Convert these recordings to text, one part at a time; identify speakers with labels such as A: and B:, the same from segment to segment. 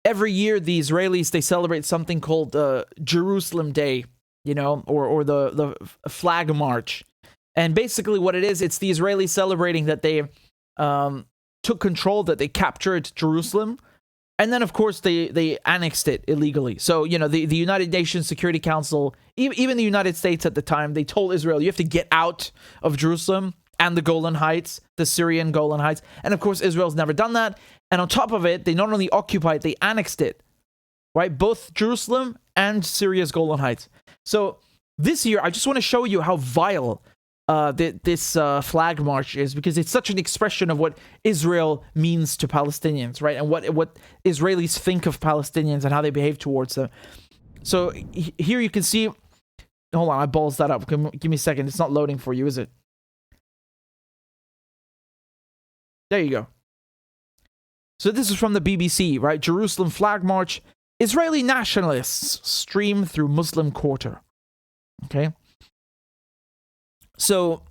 A: every year the Israelis, they celebrate something called Jerusalem Day, you know, or the flag march. And basically what it is, it's the Israelis celebrating that they took control, that they captured Jerusalem. And then, of course, they annexed it illegally. So, you know, the United Nations Security Council, even the United States at the time, they told Israel, you have to get out of Jerusalem and the Golan Heights, the Syrian Golan Heights. And, of course, Israel's never done that. And on top of it, they not only occupied, they annexed it, right? Both Jerusalem and Syria's Golan Heights. So this year, I just want to show you how vile this flag march is, because it's such an expression of what Israel means to Palestinians, right? And what Israelis think of Palestinians and how they behave towards them. So here you can see, hold on, I balls that up. Give me a second. It's not loading for you, is it? There you go. So this is from the BBC, right? Jerusalem flag march. Israeli nationalists stream through Muslim quarter. Okay. So,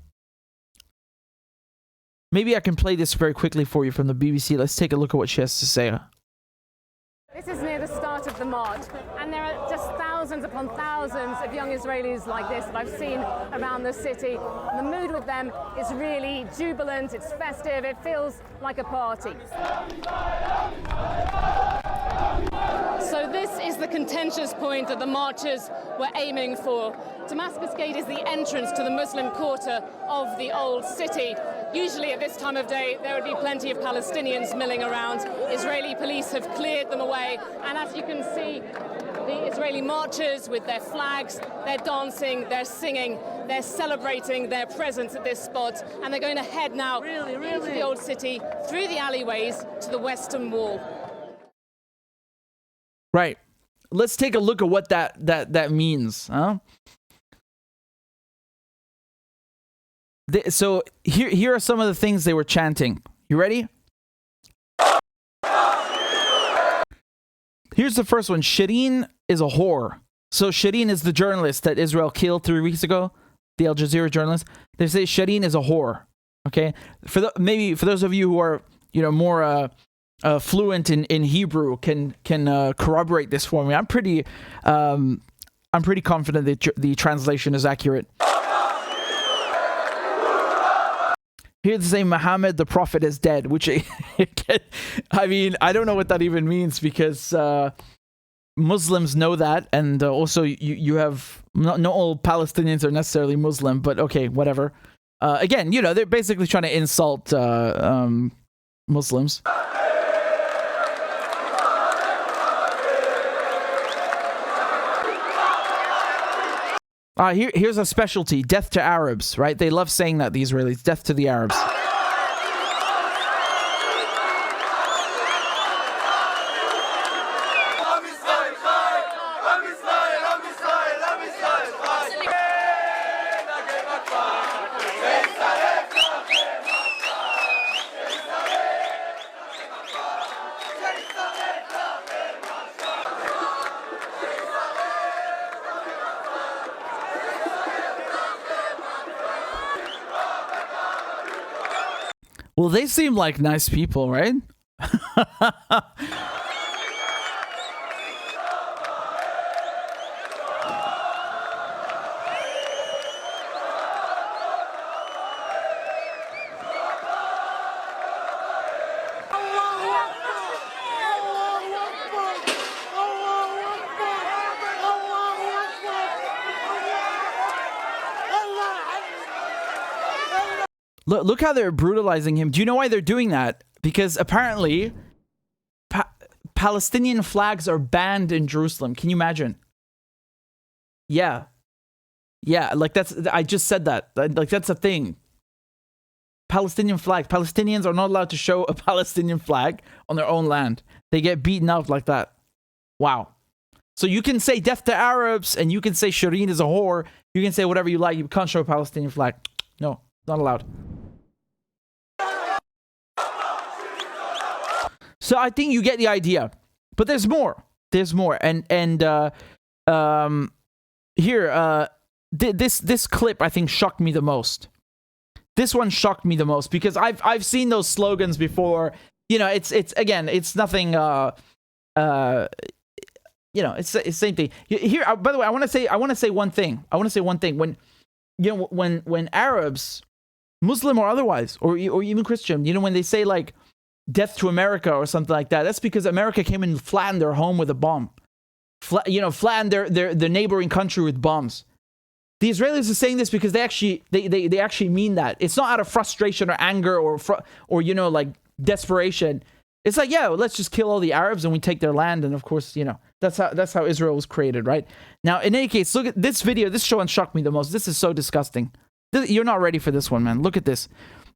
A: maybe I can play this very quickly for you from the BBC. Let's take a look at what she has to say.
B: This is near the start of the march, and there are just thousands upon thousands of young Israelis like this that I've seen around the city. And the mood with them is really jubilant, it's festive, it feels like a party. So this is the contentious point that the marchers were aiming for. Damascus Gate is the entrance to the Muslim quarter of the old city. Usually at this time of day, there would be plenty of Palestinians milling around. Israeli police have cleared them away. And as you can see, the Israeli marchers with their flags, they're dancing, they're singing, they're celebrating their presence at this spot. And they're going to head now into the old city, through the alleyways to the Western Wall.
A: Right. Let's take a look at what that means, huh? So here are some of the things they were chanting. You ready? Here's the first one. Shireen is a whore. So Shireen is the journalist that Israel killed 3 weeks ago, the Al Jazeera journalist. They say Shireen is a whore. Okay, maybe for those of you who are, you know, more fluent in Hebrew, can corroborate this for me. I'm pretty confident that the translation is accurate. Here they say Muhammad the Prophet is dead, which I mean, I don't know what that even means, because Muslims know that, and also you have not all Palestinians are necessarily Muslim, but okay, whatever. Again, you know, they're basically trying to insult Muslims. Here's a specialty, death to Arabs, right? They love saying that, the Israelis, death to the Arabs. Well, they seem like nice people, right? Look how they're brutalizing him. Do you know why they're doing that? Because apparently Palestinian flags are banned in Jerusalem. Can you imagine? Yeah. Yeah, like I just said that. Like that's a thing. Palestinian flag. Palestinians are not allowed to show a Palestinian flag on their own land. They get beaten out like that. Wow. So you can say death to Arabs, and you can say Shireen is a whore. You can say whatever you like. You can't show a Palestinian flag. No, not allowed. So I think you get the idea, but there's more. There's more, and here, this clip I think shocked me the most. This one shocked me the most because I've seen those slogans before. You know, it's again, it's nothing it's the same thing. Here, by the way, I want to say one thing. When when Arabs, Muslim or otherwise, or even Christian, when they say like death to America or something like that, that's because America came and flattened their home with a bomb. Flattened their neighboring country with bombs. The Israelis are saying this because they actually mean that. It's not out of frustration or anger or like desperation. It's like, yeah, let's just kill all the Arabs and we take their land. And of course, that's how Israel was created, right? Now, in any case, look at this video. This one shocked me the most. This is so disgusting. You're not ready for this one, man. Look at this.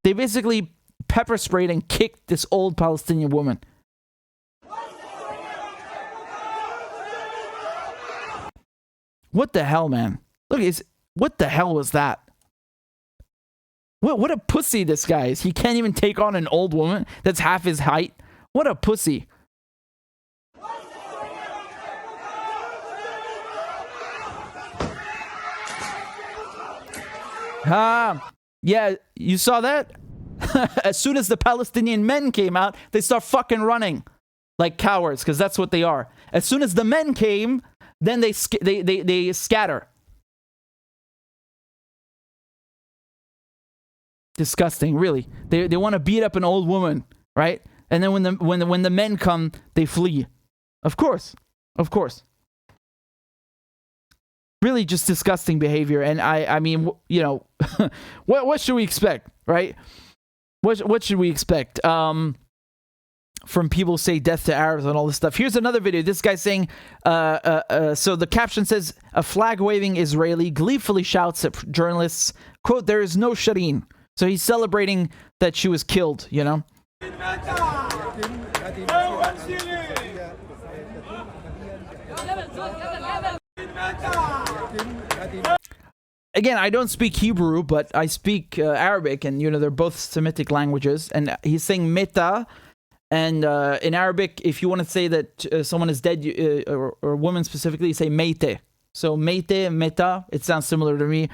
A: They basically pepper sprayed and kicked this old Palestinian woman. What the hell, man? Look, what the hell was that? What a pussy this guy is. He can't even take on an old woman that's half his height. What a pussy. Yeah, you saw that? As soon as the Palestinian men came out, they start fucking running like cowards, because that's what they are. As soon as the men came, then they scatter. Disgusting, really. They want to beat up an old woman, right? And then when the men come, they flee. Of course. Really, just disgusting behavior. And I mean, what should we expect, right? What should we expect? From people who say death to Arabs and all this stuff. Here's another video. This guy's saying, so the caption says, a flag-waving Israeli gleefully shouts at journalists, quote, "There is no Shireen." So he's celebrating that she was killed, Again, I don't speak Hebrew, but I speak Arabic, and they're both Semitic languages. And he's saying meta, and in Arabic, if you want to say that someone is dead, or a woman specifically, you say meite. So meite, meta, it sounds similar to me.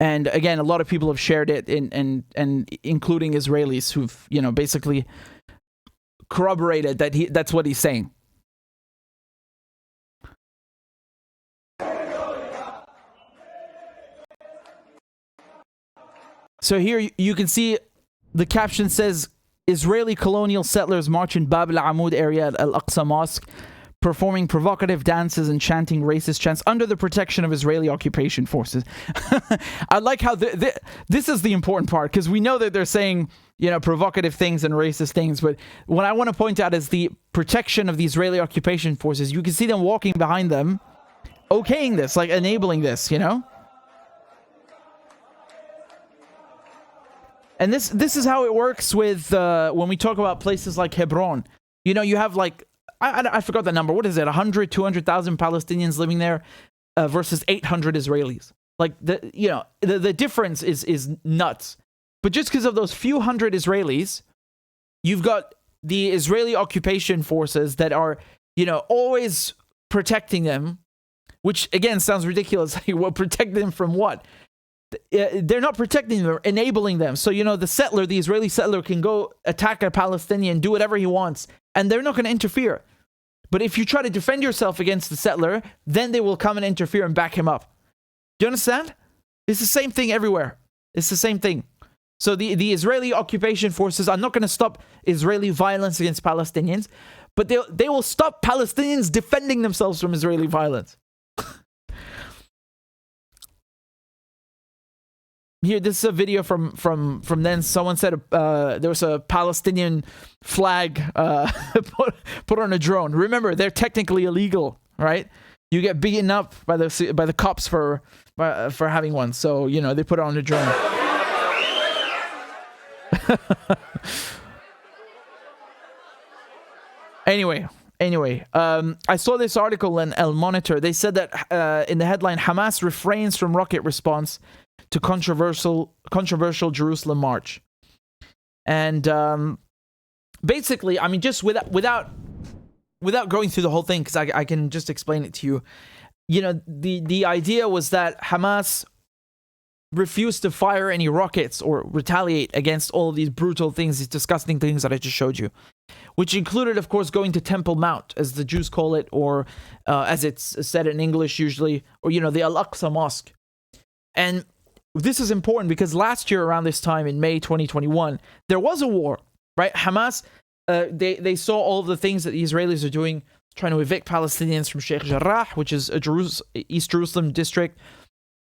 A: And again, a lot of people have shared it, and including Israelis who've basically corroborated that that's what he's saying. So here you can see the caption says, Israeli colonial settlers march in Bab al-Amud area at Al-Aqsa Mosque, performing provocative dances and chanting racist chants under the protection of Israeli occupation forces. I like how this is the important part, because we know that they're saying, provocative things and racist things, but what I want to point out is the protection of the Israeli occupation forces. You can see them walking behind them, okaying this, like enabling this, And this is how it works with when we talk about places like Hebron. You have like, I forgot the number. What is it? 100, 200,000 Palestinians living there versus 800 Israelis. Like the difference is nuts. But just because of those few hundred Israelis, you've got the Israeli occupation forces that are, always protecting them, which again sounds ridiculous. Well, protect them from what? They're not protecting them, enabling them. So, the Israeli settler can go attack a Palestinian, do whatever he wants, and they're not going to interfere. But if you try to defend yourself against the settler, then they will come and interfere and back him up. Do you understand? It's the same thing everywhere. It's the same thing. So the Israeli occupation forces are not going to stop Israeli violence against Palestinians, but they will stop Palestinians defending themselves from Israeli violence. Here, this is a video from then. Someone said there was a Palestinian flag put on a drone. Remember, they're technically illegal, right? You get beaten up by the cops for having one. So they put it on a drone. Anyway, I saw this article in El Monitor. They said that in the headline, Hamas refrains from rocket response to controversial Jerusalem march. And basically, I mean, just without going through the whole thing, because I can just explain it to you. The idea was that Hamas refused to fire any rockets or retaliate against all of these brutal things, these disgusting things that I just showed you, which included, of course, going to Temple Mount, as the Jews call it, or as it's said in English usually, or, the Al-Aqsa Mosque. And this is important because last year around this time in May 2021, there was a war, right? Hamas, they saw all of the things that the Israelis are doing, trying to evict Palestinians from Sheikh Jarrah, which is a East Jerusalem district,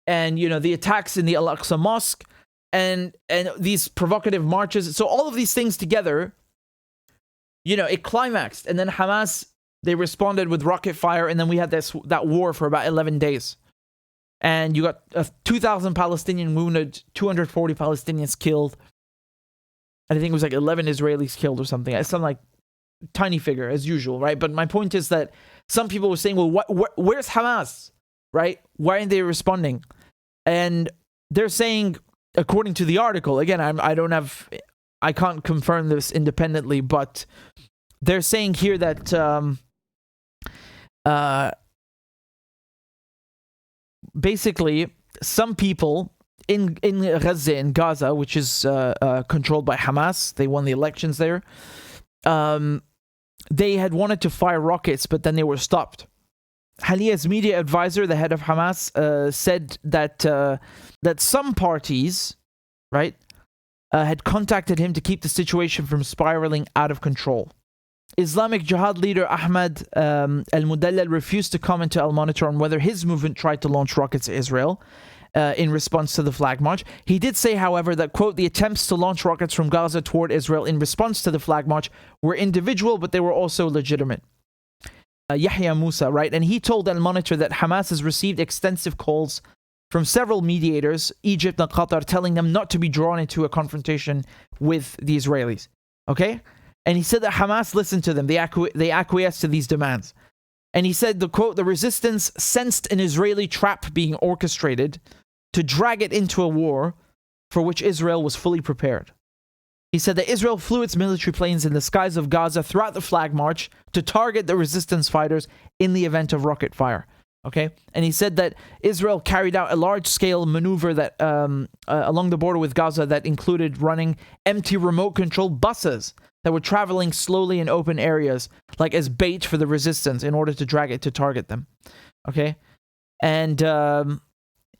A: and, the attacks in the Al-Aqsa Mosque, and these provocative marches. So all of these things together, it climaxed. And then Hamas, they responded with rocket fire, and then we had that war for about 11 days. And you got 2,000 Palestinians wounded, 240 Palestinians killed. And I think it was like 11 Israelis killed or something. It's some like tiny figure, as usual, right? But my point is that some people were saying, well, where's Hamas, right? Why aren't they responding? And they're saying, according to the article, again, I can't confirm this independently, but they're saying here that basically some people in Gaza, which is controlled by Hamas, they won the elections there, they had wanted to fire rockets, but then they were stopped. Halia's media advisor, the head of Hamas, said that some parties, right, had contacted him to keep the situation from spiraling out of control. Islamic Jihad leader Ahmad al-Mudallal refused to comment to Al Monitor on whether his movement tried to launch rockets at Israel in response to the flag march. He did say, however, that, quote, the attempts to launch rockets from Gaza toward Israel in response to the flag march were individual, but they were also legitimate. Yahya Musa, right? And he told Al Monitor that Hamas has received extensive calls from several mediators, Egypt and Qatar, telling them not to be drawn into a confrontation with the Israelis. Okay? And he said that Hamas listened to them. They acquiesced to these demands. And he said, the quote, the resistance sensed an Israeli trap being orchestrated to drag it into a war for which Israel was fully prepared. He said that Israel flew its military planes in the skies of Gaza throughout the flag march to target the resistance fighters in the event of rocket fire. Okay? And he said that Israel carried out a large-scale maneuver that along the border with Gaza that included running empty remote-controlled buses that were traveling slowly in open areas, like as bait for the resistance in order to drag it to target them. Okay? And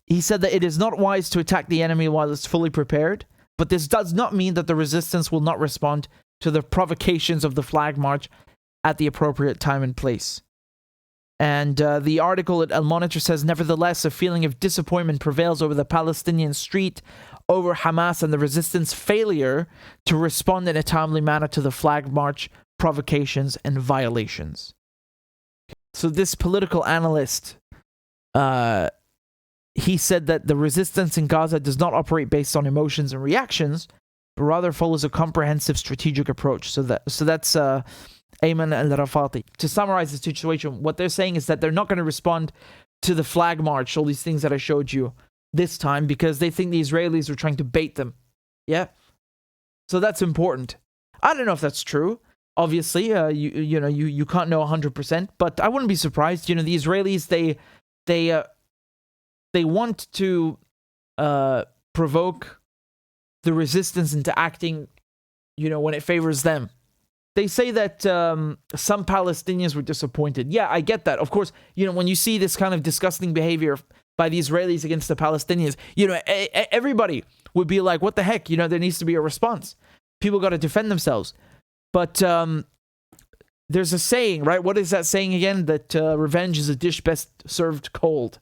A: he said that it is not wise to attack the enemy while it's fully prepared, but this does not mean that the resistance will not respond to the provocations of the flag march at the appropriate time and place. And the article at Al Monitor says, nevertheless, a feeling of disappointment prevails over the Palestinian street over Hamas and the resistance failure to respond in a timely manner to the flag march provocations and violations. So this political analyst, he said that the resistance in Gaza does not operate based on emotions and reactions, but rather follows a comprehensive strategic approach. So that's Ayman al-Rafati. To summarize the situation, what they're saying is that they're not going to respond to the flag march, all these things that I showed you this time, because they think the Israelis are trying to bait them. Yeah? So that's important. I don't know if that's true. Obviously, you can't know 100%, but I wouldn't be surprised. The Israelis, they want to provoke the resistance into acting, when it favors them. They say that some Palestinians were disappointed. Yeah, I get that. Of course, when you see this kind of disgusting behavior by the Israelis against the Palestinians, everybody would be like, what the heck? There needs to be a response. People got to defend themselves. But there's a saying, right? What is that saying again? That revenge is a dish best served cold.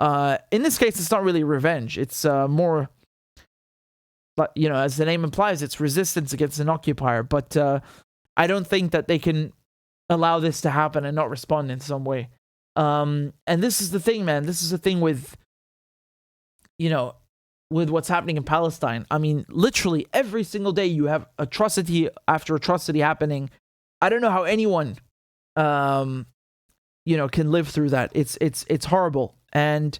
A: In this case, it's not really revenge. It's more, as the name implies, it's resistance against an occupier. But I don't think that they can allow this to happen and not respond in some way. And this is the thing, man. This is the thing with, with what's happening in Palestine. I mean, literally every single day you have atrocity after atrocity happening. I don't know how anyone, can live through that. It's horrible. And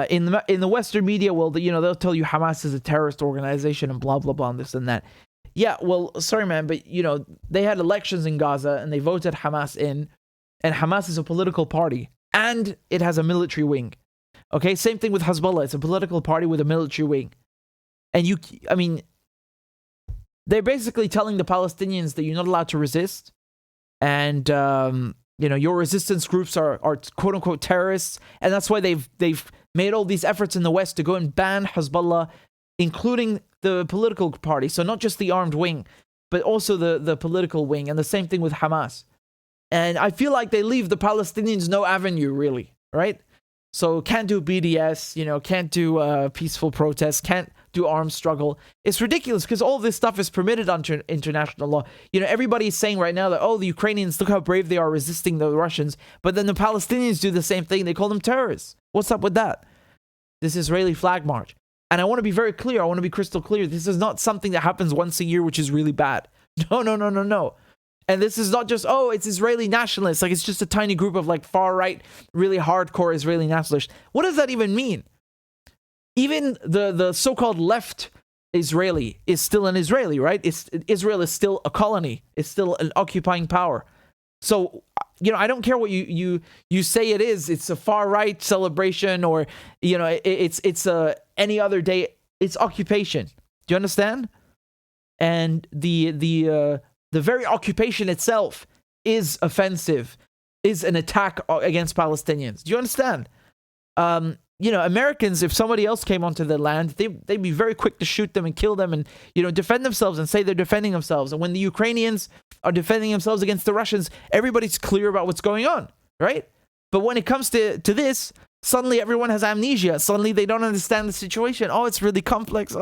A: in the Western media, well, they'll tell you Hamas is a terrorist organization and blah blah blah and this and that. Yeah, well, sorry, man, but they had elections in Gaza and they voted Hamas in, and Hamas is a political party and it has a military wing. Okay, same thing with Hezbollah. It's a political party with a military wing. And they're basically telling the Palestinians that you're not allowed to resist. And, your resistance groups are quote unquote terrorists. And that's why they've made all these efforts in the West to go and ban Hezbollah, including the political party. So not just the armed wing, but also the political wing. And the same thing with Hamas. And I feel like they leave the Palestinians no avenue, really, right? So can't do BDS, can't do peaceful protests, can't do armed struggle. It's ridiculous because all this stuff is permitted under international law. Everybody's saying right now that, the Ukrainians, look how brave they are resisting the Russians. But then the Palestinians do the same thing. They call them terrorists. What's up with that? This Israeli flag march. And I want to be very clear. I want to be crystal clear. This is not something that happens once a year, which is really bad. No. And this is not just, it's Israeli nationalists. Like, it's just a tiny group of, far-right, really hardcore Israeli nationalists. What does that even mean? Even the so-called left Israeli is still an Israeli, right? Israel is still a colony. It's still an occupying power. So, I don't care what you say it is. It's a far-right celebration or, it's any other day. It's occupation. Do you understand? And the very occupation itself is offensive, is an attack against Palestinians. Do you understand? Americans, if somebody else came onto the land, they'd be very quick to shoot them and kill them and, defend themselves and say they're defending themselves. And when the Ukrainians are defending themselves against the Russians, everybody's clear about what's going on, right? But when it comes to this, suddenly everyone has amnesia. Suddenly they don't understand the situation. Oh, it's really complex.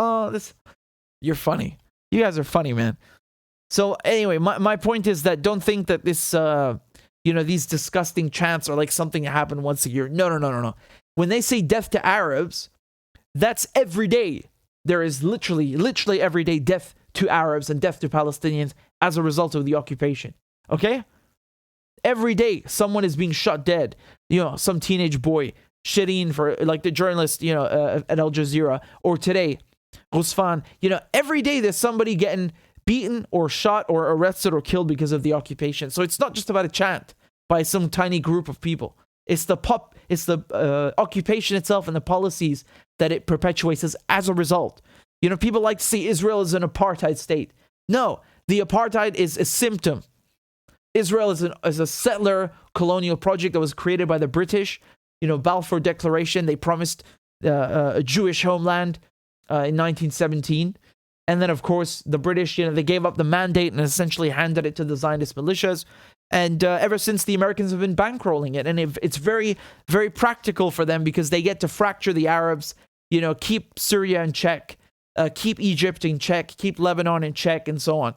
A: You're funny. You guys are funny, man. So anyway, my point is that don't think that this, these disgusting chants are like something that happened once a year. No. When they say death to Arabs, that's every day. There is literally every day death to Arabs and death to Palestinians as a result of the occupation. Okay? Every day someone is being shot dead. Some teenage boy, Shireen, for like the journalist, at Al Jazeera, or today, Ghusfan. Every day there's somebody getting beaten or shot or arrested or killed because of the occupation. So it's not just about a chant by some tiny group of people. It's the occupation itself and the policies that it perpetuates as a result. People like to see Israel as an apartheid state. No, the apartheid is a symptom. Israel is a settler colonial project that was created by the British. Balfour Declaration, they promised a Jewish homeland in 1917. And then, of course, the British, they gave up the mandate and essentially handed it to the Zionist militias. And ever since, the Americans have been bankrolling it. And it's very, very practical for them because they get to fracture the Arabs, keep Syria in check, keep Egypt in check, keep Lebanon in check, and so on.